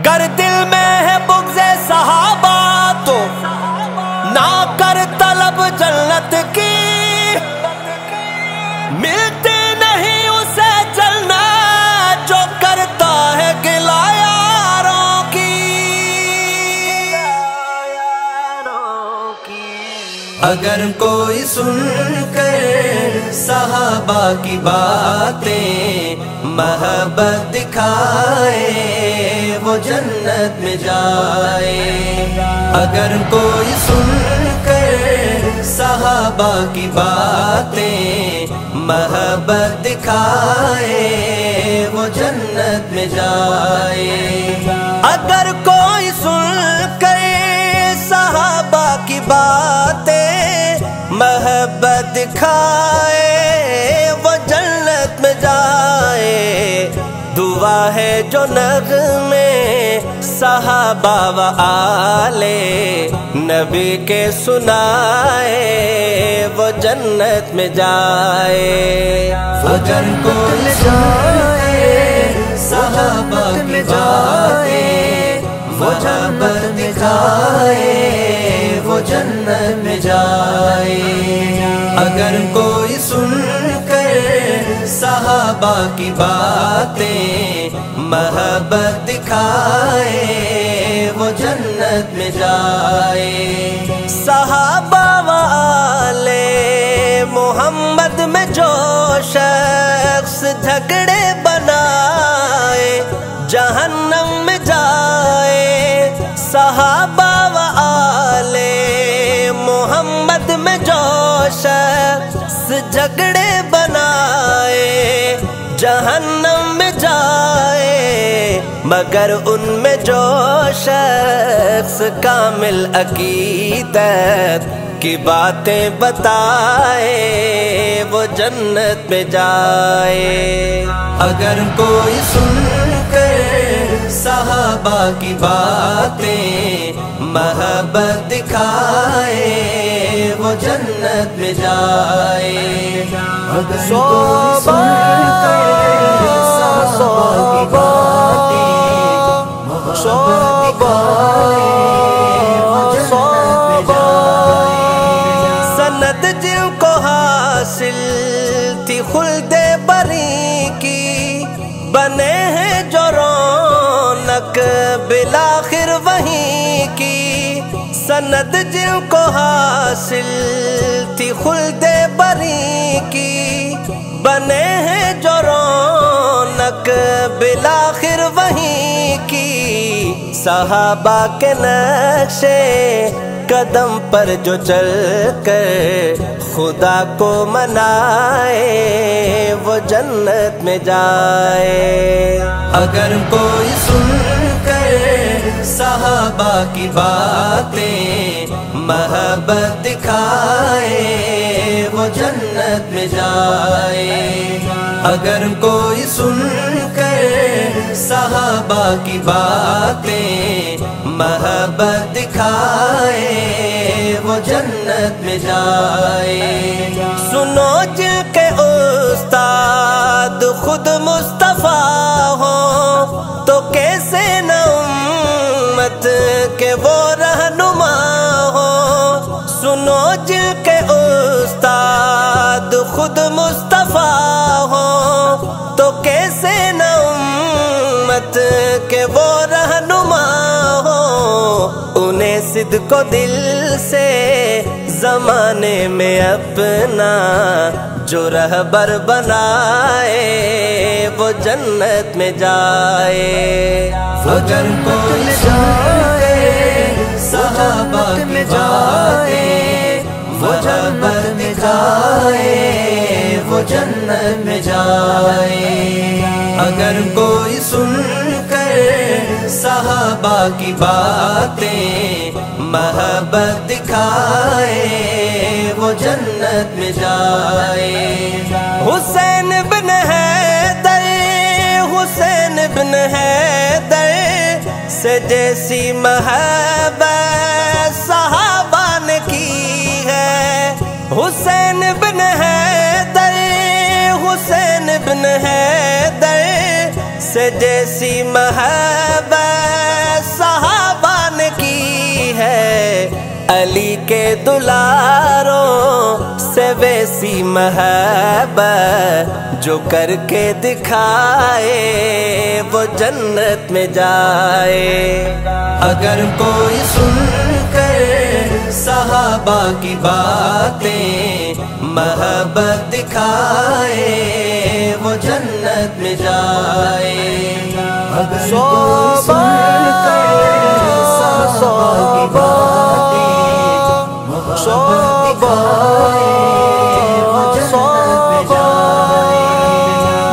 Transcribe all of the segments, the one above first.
گر دل میں ہے بغض صحابہ تو نہ کر طلب جنت کی، ملتی نہیں اسے جنت جو کرتا ہے گلہ یاروں کی۔ اگر کوئی سن کر صحابہ کی باتیں محبت دکھائے وہ جنت میں جائے، اگر کوئی سن کر صحابہ کی باتیں محبت دکھائے وہ جنت میں جائے، اگر کوئی سن کر صحابہ کی باتیں محبت دکھائے وہ جنت میں جائے۔ دعا ہے جو نغمے صحابہ و آل نبی کے سنائے وہ جنت میں جائے، اگر کوئی سنائے صحابہ کی باتیں محبت دکھائے وہ جنت میں جائے، اگر کوئی سن کر صحابہ کی باتیں محبت دکھائے وہ جنت میں جائے۔ صحابہ والے محمد میں جو شخص جھگڑے بنائے جہنم میں جائے، صحابہ والے محمد میں جو شخص جھگڑے بنائے جہنم میں جائے، مگر ان میں جو شخص کامل عقیدت کی باتیں بتائے وہ جنت میں جائے، اگر کوئی سن کر صحابہ کی باتیں محبت دکھائے وہ جنت میں جائے، اگر کوئی سن کر صحابہ کی باتیں محبت دکھائے وہ جنت میں جائے، سند جن کو حاصل تھی خلد بری کی بنے ہیں جو رونق بالآخر وہیں کی، سند جن کو حاصل تھی خلد بری کی بنے ہیں جو رونق بالآخر وہیں کی، صحابہ کے نقشے قدم پر جو چل کر خدا کو منائے وہ جنت میں جائے، اگر کوئی سن کر صحابہ کی باتیں محبت دکھائے وہ جنت میں جائے، اگر کوئی سن کر صحابہ کی باتیں محبت دکھائے وہ جنت میں جائے، سنو جن کے استاد خود مصطفیٰ ہوں تو کیسے نہ امت کے وہ رہنما ہوں، سنو جن کے استاد خود مصطفیٰ ہوں تو کیسے نہ امت کے وہ رہنما ہوں، انہیں صدق کو دل سے زمانے میں اپنا جو رہبر بنائے وہ جنت میں جائے، اگر کوئی جائے صحابہ کی باتیں محبت دکھائے وہ جنت میں جائے، اگر کوئی سن کر صحابہ کی باتیں محبت دکھائے وہ جنت میں جائے، حسین بن حیدر حسین بن حیدر سے جیسی محبت صحابہ نے کی ہے، حسین بن حیدر حسین بن حیدر سے جیسی محبت صحابہ نے کی ہے، علی کے دلاروں سے ویسی محبت جو کر کے دکھائے وہ جنت میں جائے۔ اگر کوئی سن کر صحابہ کی باتیں محبت دکھائے وہ جنت میں جائے۔ اگر کوئی سن کر صحابہ کی باتیں محبت دکھائے وہ جنت میں جائے۔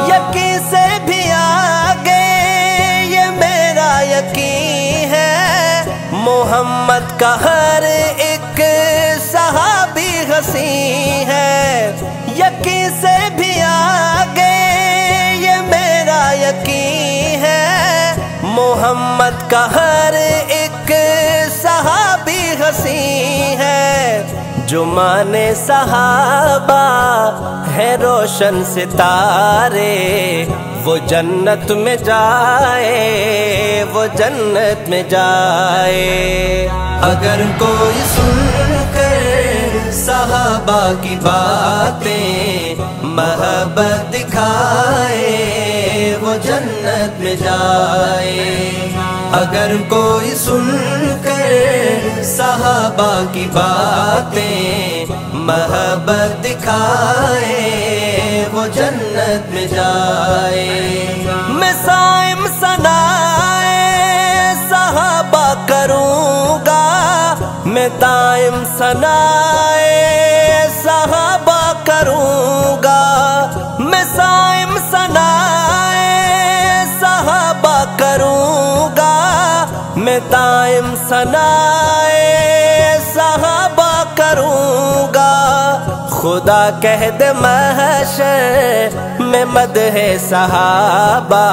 یقین سے بھی آگے یہ میرا یقین ہے، محمد کا ہر ایک صحابی حسین ہے۔ یقین سے بھی آگے یہ میرا یقین ہے، محمد کا ہر ایک صحابی حسین ہے۔ جو مانے صحابہ ہے روشن ستارے وہ جنت میں جائے، وہ جنت میں جائے۔ اگر کوئی سن کر صحابہ کی باتیں محبت دکھائے وہ جنت میں جائے۔ اگر کوئی سن کر صحابہ کی باتیں محبت دکھائے وہ جنت میں جائے۔ میں سائم ثنائے صحابہ کروں گا، میں دائم ثنائے صحابہ کروں گا، میں سائم ثنائے صحابہ کروں گا، میں دائم ثنائے صحابہ کروں گا۔ خدا کہہ دے محشر میں مدح صحابہ،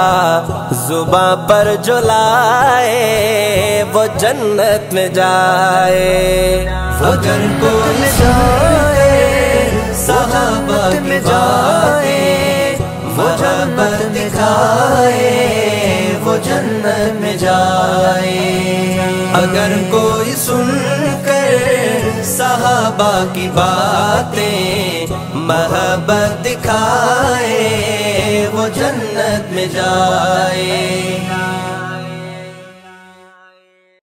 زباں پر جو لائے وہ جنت میں جائے۔ اگر کوئی جائے صحابہ کی باتیں محبت دکھائے وہ جنت میں جائے۔ اگر کوئی سن کر صحابہ کی باتیں محبت دکھائے وہ جنت میں جائے۔